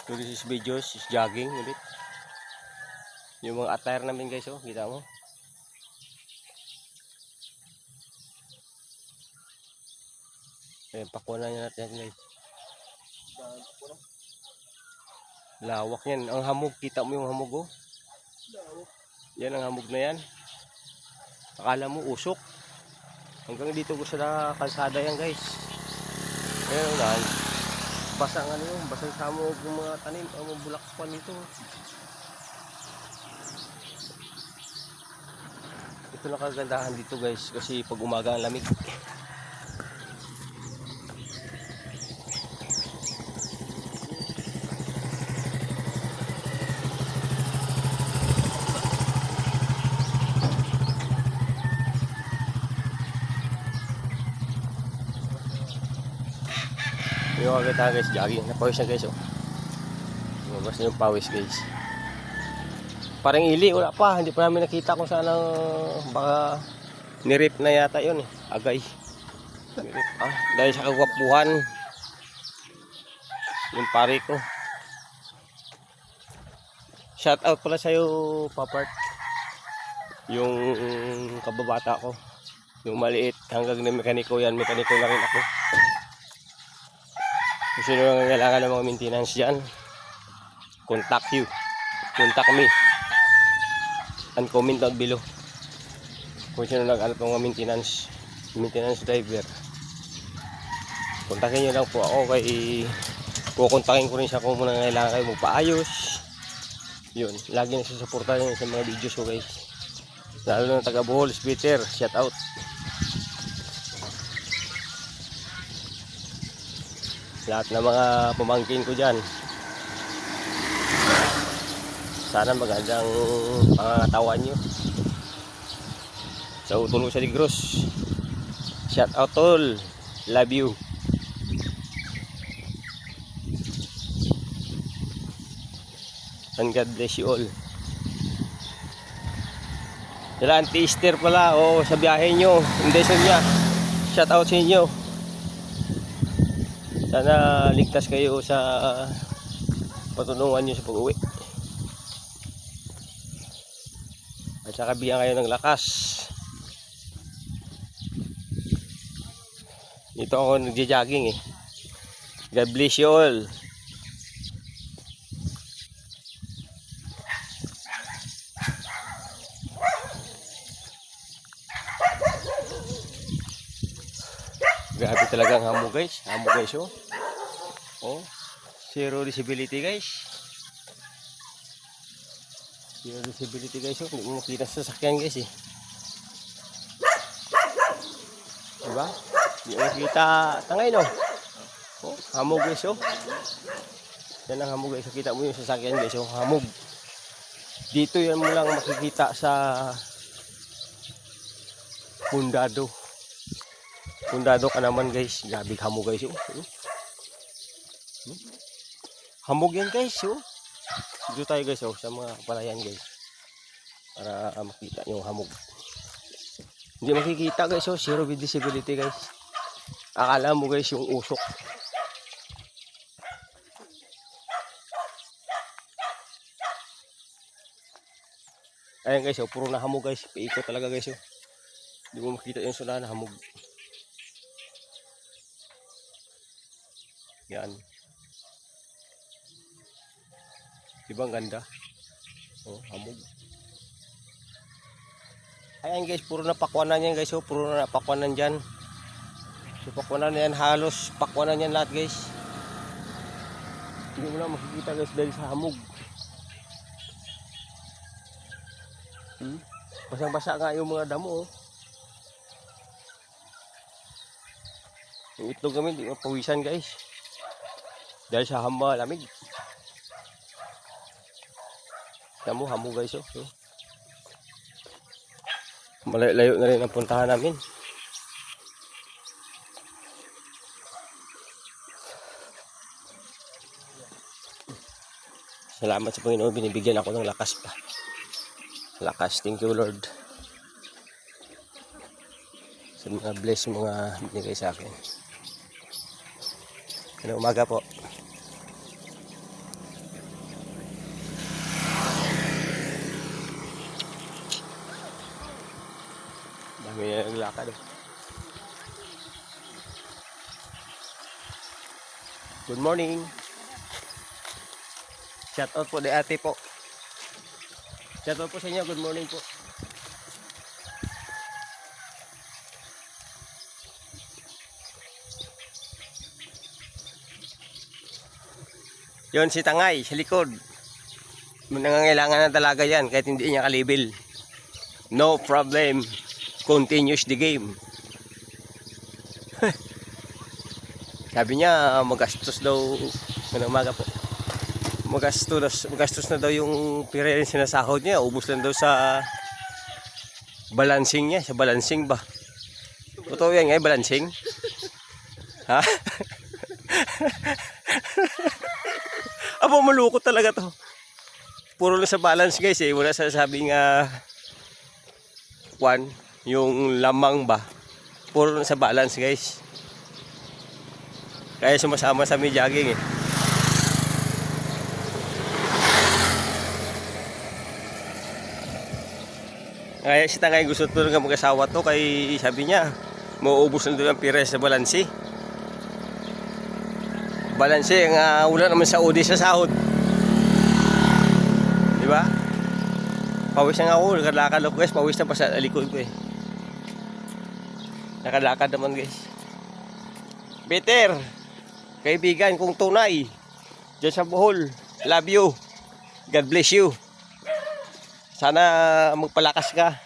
So this is videos, is jogging ulit. Yung mga attire namin guys, oh, kita mo. Ayan, pakunan na natin guys. Lawak yan. Ang hamog, kita mo yung hamog, oh. Yan ang hamog na yan. Akala mo usok. Hanggang dito ko sa kalsada yan guys. Ayan lang. Basa nga yun. Basa sa hamog yung mga tanim. Ang mga bulakpan nito. Ito na kagandahan dito guys. Kasi pag umaga ang lamig. Yung agad guys, jogging. Napawis na guys, oh. Lumabas na yung pawis guys. Parang ili, wala pa. Hindi pa namin nakita kung saan ang baka nirip na yata yun eh. Agay. Nirip, dahil sa kagwapuhan. Yung pare ko. Shout out pala sa'yo, Papart. Yung kababata ko. Yung maliit. Hanggang na mekaniko yan. Mekaniko na rin ako. Kung sino ang kailangan ng mga maintenance dyan, contact me and comment down below kung sino nag-alap ng mga maintenance driver. Kontakin nyo lang po ako, kukontakin ko rin siya kung muna kailangan kayo magpaayos. Yun, lagi nasusuportahan nyo sa mga videos ko guys, lalo na taga Bohol, Splitter, shout out. Lahat ng mga pamangkin ko dyan, sana magandang pangatawan nyo sa utulong sa Negros. Shout out all, love you. And God bless you all. Sila anti-Easter pala, sa biyahe nyo, invitation niya. Shout out sa inyo. Sana ligtas kayo sa patulungan nyo sa pag-uwi. At saka bigyan kayo ng lakas. Dito ako nagja-jogging eh. God bless you all. Grabe talagang hamog guys. Hamog guys, oh. Zero visibility guys. Zero visibility guys, oh. Hindi mo makita sa sasakyan guys eh. Diba? Hindi mo makita tangay no. Hamog guys, oh. Yan ang hamog guys. Kita mo yung sasakyan guys, oh. Hamog. Dito yan mo lang makikita sa pundado. Pundado ka naman guys. Grabe hamog guys, oh. Hamog yan guys, oh. Dito tayo guys, oh, sa mga palayan guys, para makita yung hamog. Hindi makikita guys, oh. Zero visibility guys. Akala mo guys yung usok. Ayan guys, oh, puro na hamog guys. Paikot talaga guys, oh. Hindi mo makita yung sula na hamog. Yan. Diba ang ganda? Hamog. Ayan guys, puro na pakwanan yan guys, oh. Puro na pakwanan dyan. So pakwanan yan, halos pakwanan yan lahat guys. Hindi mo na makikita guys dahil sa hamog. Basang-basa nga yung mga damo, oh. Yung itlog kami, di mapawisan guys. Dahil sa lamig. Tamo hamog guys, oh. Malayo na rin ang puntahan namin. Salamat sa Panginoon, binibigyan ako ng lakas pa. Lakas, thank you Lord. Sa mga bless mga binigay sa akin. Umaga po. may naglakad. Good morning. Shout out po di ate po. Shout out po sa inyo. Good morning po. Yon si Tangay sa likod. Nangangailangan ng talaga yan kahit hindi niya kalibel. No problem. Continues the game. Sabi niya magastos daw ng umaga po. Magastos na daw yung pera yung sinasahod niya. Ubus lang daw sa balancing niya. Sa balancing ba? Totoo yan nga, balancing? Ha? Abo, malukot talaga to. Puro lang sa balance guys eh. Wala sasabing yung lamang ba. Puro lang sa balance guys. Kaya sumasama sa may jogging eh. Kaya si Tangay gusto talaga mag-asawa to. Kay sabi niya mauubos na doon ang pira sa balansi. Balansi ang wala naman sa udi sa sahod. Diba? Pawis na nga ako. Nakalakad ako guys. Pawis na pa sa likod ko eh. Nakalakad naman guys. Better. Kaibigan kong tunay dyan sa Bohol, love you, God bless you, sana magpalakas ka.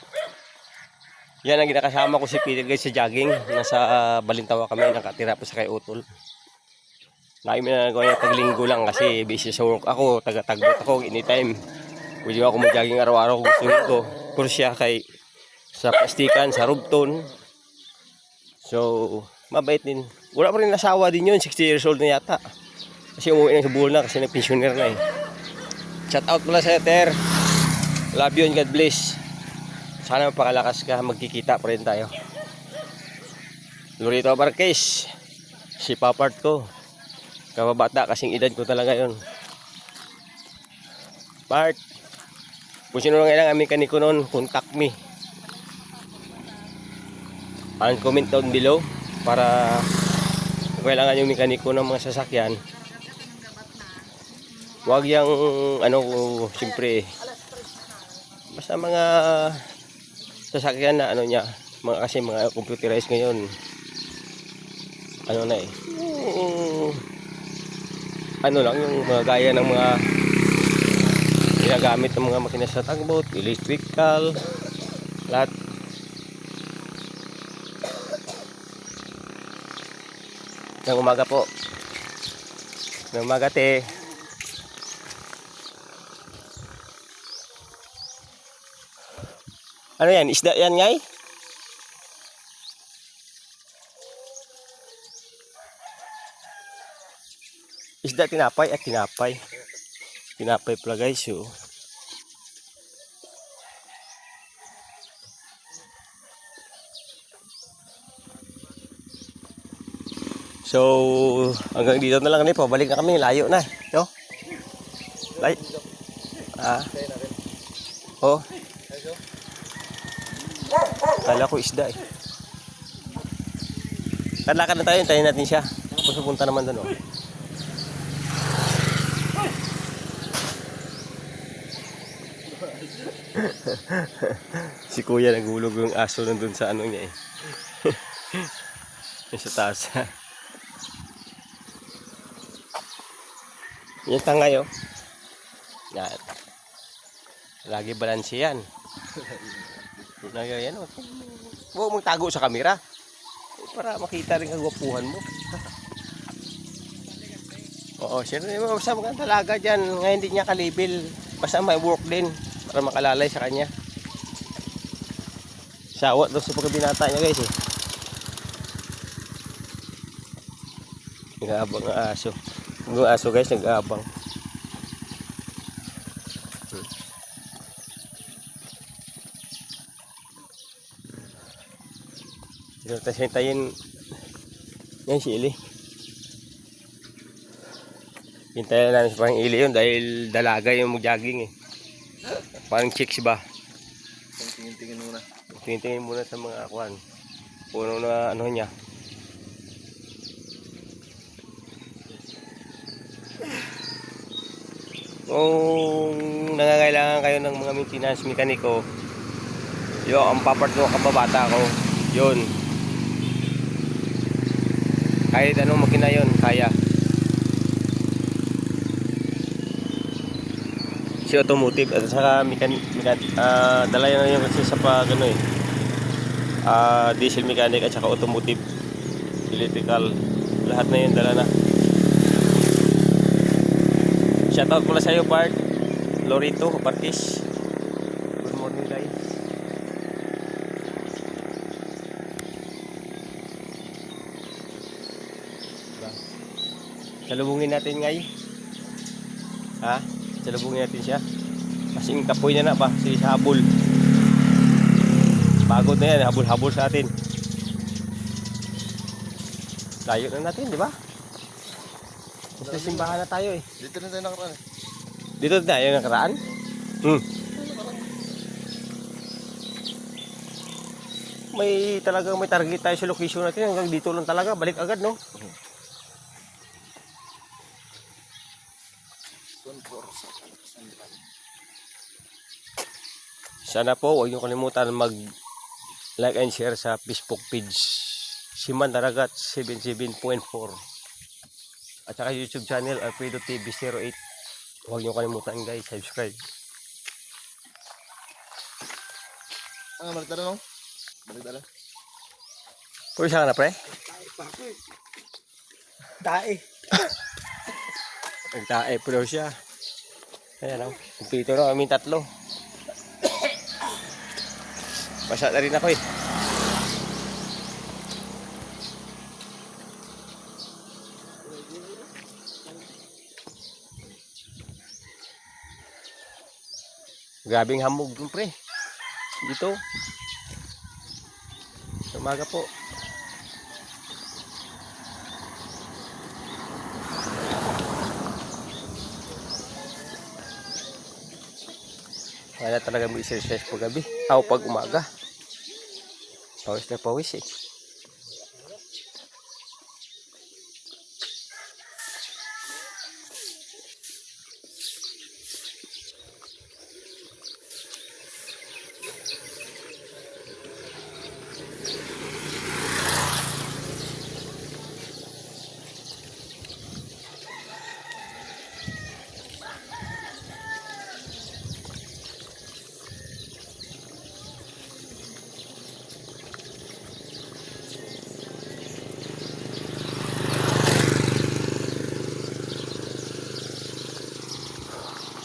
Yan ang ginakasama ko si Peter guys sa jogging. Nasa Balintawa kami, nakatira pa sa kay Utol. Naimi na nagawa niya paglinggo lang kasi busy sa work ako, taga-tagbot ako anytime. Pwede ako mag-jogging araw-araw kung gustuhin ko. Pero siya kay sa plastikan, sa Rubton. So mabait din. Wala pa rin asawa din yun, 60 years old na yata. Kasi umuwi na sa Bohol na kasi nag-pensioner na eh. Shout out pala sa Ter. Love you and God bless. Sana mapakalakas ka, magkikita pa rin tayo. Lorito Marquez, si Papart ko. Kababata kasing edad ko talaga yun. Part, kung sino lang ilang aming kaniko noon, contact me. And comment down below para kailangan yung mekaniko ng mga sasakyan. Huwag yung siyempre basta mga sasakyan na niya, kasi mga computerized ngayon. Na eh. Lang yung mga gaya ng mga ginagamit ng mga makina sa tugboat, electrical, lahat. Ng umaga po. Ng umaga te. Ano yan? Isda yan ngay? Isda tinapay at tinapay. Tinapay pala guys yo. So, hanggang dito na lang kami. Pabalik na kami. Layo na. No? Layo. Oh. Kala ko isda eh. Kalakad na tayo. Hintayin natin siya. Tapos pupunta naman doon. Oh. Si kuya nagulog yung aso nandun sa niya eh. Yung sa taas. Yan Tangay oh. Yan. Lagi balansi yan. Yan oh. Huwag mong tago sa kamera. Para makita rin ang gwapuhan mo. Oo, siyempre basta mga talaga dyan. Ngayon hindi niya kalibel. Basta may work din. Para makalalay sa kanya. Sawat daw sa pagkabinata niya guys eh. Nag-aabang ang aso. Yung aso guys, nag-aabang. Hintayin yan si Ili. Hintayin namin sa parang Ili yun dahil dalaga yung mag-jogging eh. Parang chicks ba? Tingin-tingin muna. Tingin-tingin muna sa mga kuan. Puno na ano niya. Kung nangangailangan kayo ng mga maintenance mekaniko, yung ang papart ng kababata ko, yun. Kahit anong makina yun, kaya. Si automotive at saka dala yan yung kasi sa pag ano diesel mechanic at saka automotive, electrical, lahat na yun dala na. Shoutout pala sa iyo, Bart Lorito Partis. Good morning, guys. Salubungin natin ngayon. Ha? Salubungin natin siya. Kasing kapoy niya na pa si habol. Pagod na yan, habol-habol sa atin. Layo na natin, di ba? Sa simbahan na tayo eh. Dito na tayo nakaraan. Dito na tayo nakaraan? May target tayo sa location natin. Hanggang dito lang talaga. Balik agad, no? Sana po huwag niyo kalimutan mag-like and share sa Facebook page Siman Daragat 77.4 at saka YouTube channel Alfredo TV 08. Huwag niyo kalimutan, guys, subscribe. Balik tala no? Balik tala. Puro siya ka na, pre? Tae. Nagtae po daw siya. Ayan o. Kumpito na kami tatlo. Pasya na rin ako eh. Grabing hamog dun, pre. Dito. Umaga po. Wala talaga mo exercise pag gabi. O pag umaga. Pawis na pawis eh.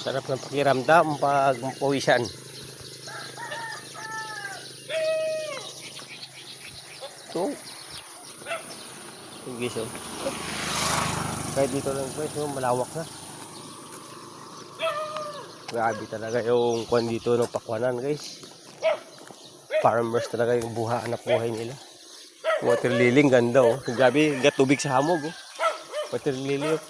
Sarap ng pakiramdam pag pawisan. So, sige, so. Kahit dito lang guys, so, malawak na. Grabe talaga yung kwan dito ng pakwanan, guys. Farmers talaga yung anak buhay nila. Water lily, ganda oh. Grabe, tubig sa hamog oh. Water lily oh.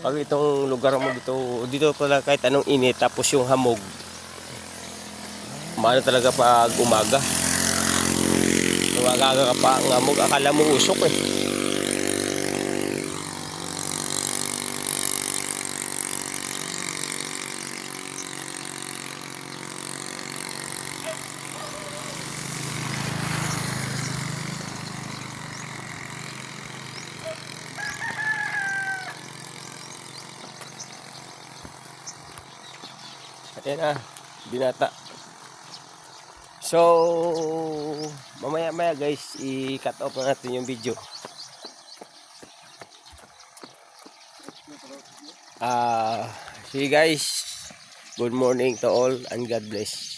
Pag itong lugar mo dito pala kahit anong init tapos yung hamog, maano talaga pag umaga. Umaga ka pa ang hamog, akala mo usok eh. Ayan na, binata. So, mamaya guys, i-cut off na natin yung video. See you guys. Good morning to all and God bless.